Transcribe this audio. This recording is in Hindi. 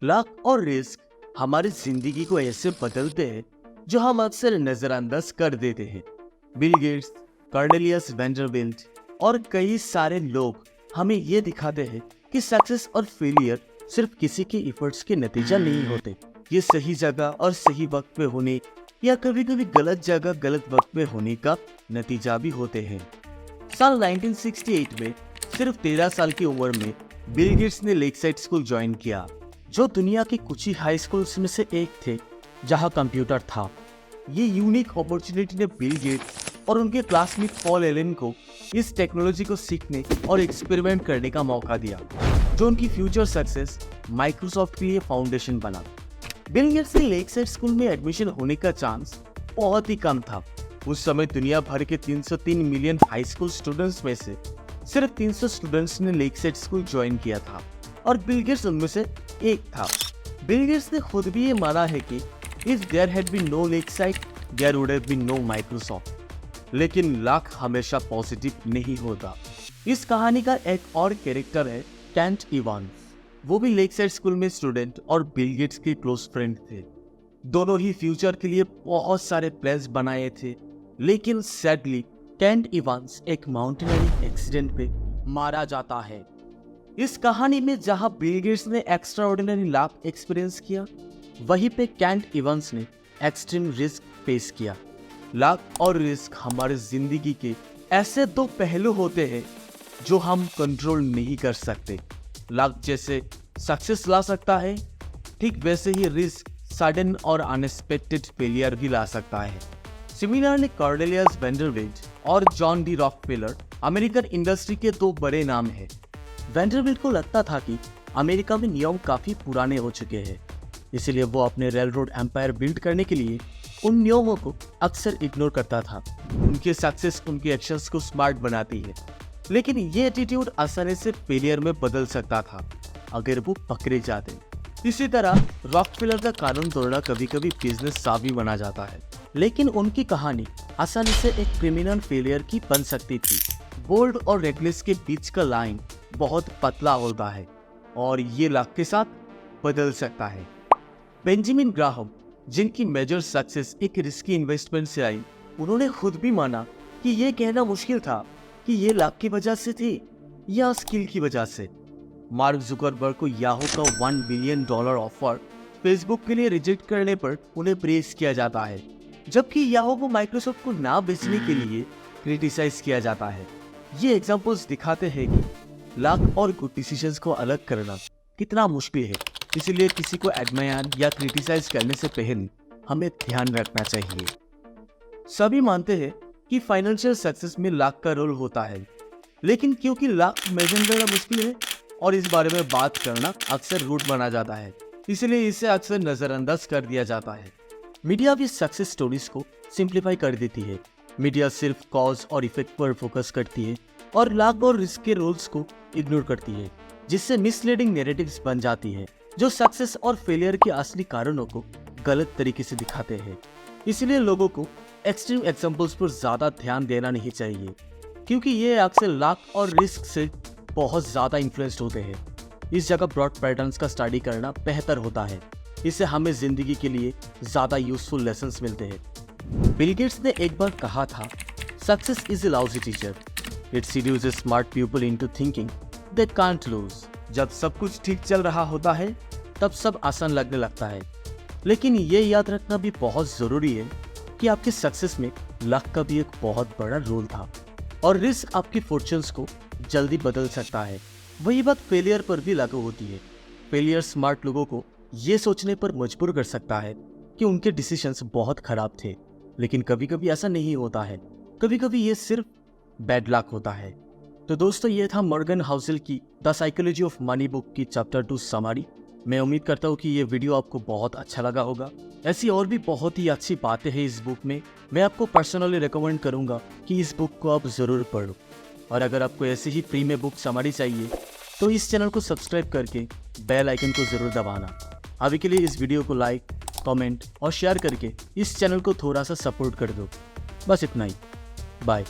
लक और रिस्क हमारी जिंदगी को ऐसे बदलते हैं जो हम अक्सर नजरअंदाज कर देते हैं। बिल गेट्स, कॉर्नेलियस वेंडरबिल्ट और कई सारे लोग हमें ये दिखाते हैं कि सक्सेस और फेलियर सिर्फ किसी के एफर्ट्स के नतीजा नहीं होते। ये सही जगह और सही वक्त पे होने या कभी कभी गलत जगह गलत वक्त पे होने का नतीजा भी होते हैं। साल 1968 में सिर्फ 13 साल की उम्र में बिल गेट्स ने लेकसाइड स्कूल ज्वाइन किया, जो दुनिया के कुछ ही हाई स्कूल्स में से एक थे जहां कंप्यूटर था। ये यूनिक अपॉर्चुनिटी ने बिल गेट्स और उनके क्लासमेट पॉल एलन को इस टेक्नोलॉजी को सीखने और एक्सपेरिमेंट करने का मौका दिया, जो उनकी फ्यूचर सक्सेस माइक्रोसॉफ्ट के लिए फाउंडेशन बना। बिल गेट्स के लेकसाइड स्कूल में एडमिशन होने का चांस बहुत ही कम था। उस समय दुनिया भर के 303 मिलियन हाई स्कूल स्टूडेंट्स में से सिर्फ 300 स्टूडेंट्स ने लेकसाइड स्कूल ज्वाइन किया था और बिल गेट्स उनमें से एक था। बिल गेट्स ने खुद भी ये माना है कि if there had been no Lakeside there would have been no Microsoft. लेकिन लक हमेशा पॉजिटिव नहीं होता। इस कहानी का एक और कैरेक्टर है केंट इवांस। वो भी लेकसाइड स्कूल में स्टूडेंट और बिल गेट्स के क्लोज फ्रेंड थे। दोनों ही फ्यूचर के लिए बहुत सारे प्लान्स बनाए थे, लेकिन सैडली केंट इवांस एक माउंटेनियरिंग एक्सीडेंट पे मारा जाता है। इस कहानी में जहां बिल गेट्स ने एक्स्ट्राऑर्डिनरी लाभ एक्सपीरियंस किया, वहीं पे केंट इवांस ने एक्सट्रीम रिस्क फेस किया। लक और रिस्क हमारे जिंदगी के ऐसे दो पहलू होते हैं जो हम कंट्रोल नहीं कर सकते। लक जैसे सक्सेस ला सकता है, ठीक वैसे ही रिस्क सडन और अनएक्सपेक्टेड फेलियर भी ला सकता है। सिमिलरली कॉर्नेलियस वेंडरबिल्ट और John D Rockefeller American industry के दो बड़े नाम हैं। वेंडरबिल्ट को लगता था कि अमेरिका में नियम काफी पुराने हो चुके हैं, इसलिए वो अपने रेल रोड एम्पायर बिल्ड करने के लिए उन नियमों को अक्सर इग्नोर करता था। उनके सक्सेस उनके एक्शंस को स्मार्ट बनाती है, लेकिन ये एटीट्यूड आसानी से फेलियर में बदल सकता था अगर वो पकड़े जाते। इसी तरह रॉकफेलर का कानून तोड़ना कभी कभी बिजनेस सावी बना जाता है, लेकिन उनकी कहानी आसानी से एक क्रिमिनल फेलियर की बन सकती थी। बोल्ड और रेकलेस के बीच का लाइन बहुत पतला होता है और ये लक के साथ बदल सकता है। बेंजामिन ग्राहम, जिनकी मेजर सक्सेस एक रिस्की इन्वेस्टमेंट से आई, उन्होंने खुद भी माना कि ये कहना मुश्किल था कि ये लक की वजह से थी या स्किल की वजह से। मार्क जुकरबर्ग को याहू का $1 बिलियन ऑफर फेसबुक के लिए रिजेक्ट करने पर उन्हें प्रेज किया जाता है, जबकि याहू को माइक्रोसॉफ्ट को ना बेचने के लिए क्रिटिसाइज किया जाता है। ये एग्जांपल्स दिखाते हैं कि लक और गुड डिसीजंस को अलग करना कितना मुश्किल है। इसीलिए किसी को एडमायर या क्रिटिसाइज करने से पहले हमें ध्यान रखना चाहिए। सभी मानते हैं कि फाइनेंशियल सक्सेस में लक का रोल होता है, लेकिन क्योंकि लक मेजर करना मुश्किल है और इस बारे में बात करना अक्सर रूट माना जाता है, इसलिए इसे अक्सर नजरअंदाज कर दिया जाता है। मीडिया भी सक्सेस स्टोरीज को सिंप्लीफाई कर देती है। मीडिया सिर्फ कॉज और इफेक्ट पर फोकस करती है और लक और रिस्क के रोल्स को इग्नोर करती है, जिससे मिसलीडिंग नैरेटिव्स बन जाती है जो सक्सेस और फेलियर के असली कारणों को गलत तरीके से दिखाते हैं। इसलिए लोगों को एक्सट्रीम एग्जांपल्स पर ज्यादा ध्यान देना नहीं चाहिए, क्योंकि ये अक्सर लक और रिस्क से बहुत ज्यादा इन्फ्लुएंस्ड होते हैं। इस जगह ब्रॉड पैटर्न्स का स्टडी करना बेहतर होता है। इससे हमें जिंदगी के लिए ज्यादा यूजफुल लेसन्स मिलते हैं। बिल गेट्स ने एक बार कहा था, success is a lousy teacher, it seduces smart people into thinking they can't lose. जब सब कुछ ठीक चल रहा होता है तब सब आसान लगने लगता है, लेकिन ये याद रखना भी बहुत जरूरी है कि आपके सक्सेस में लक का भी एक बहुत बड़ा रोल था और रिस्क आपकी फॉर्च्यून्स को जल्दी बदल सकता है। वही बात फेलियर पर भी लागू होती है। फेलियर स्मार्ट लोगों को ये सोचने पर मजबूर कर सकता है कि उनके डिसीजंस बहुत खराब थे, लेकिन कभी कभी ऐसा नहीं होता है। कभी कभी ये सिर्फ बैड लक होता है। तो दोस्तों, ये था मॉर्गन हाउसेल की the psychology of money book की चैप्टर 2 समरी। मैं उम्मीद करता हूँ कि ये वीडियो आपको बहुत अच्छा लगा होगा। ऐसी और भी बहुत ही अच्छी बातें हैं इस बुक में। मैं आपको पर्सनली रिकमेंड करूँगा कि इस बुक को आप ज़रूर पढ़ो। और अगर आपको ऐसे ही फ्री में बुक समरी चाहिए तो इस चैनल को सब्सक्राइब करके बेल आइकन को ज़रूर दबाना। अभी के लिए इस वीडियो को लाइक, कमेंट और शेयर करके इस चैनल को थोड़ा सा सपोर्ट कर दो। बस इतना ही। बाय।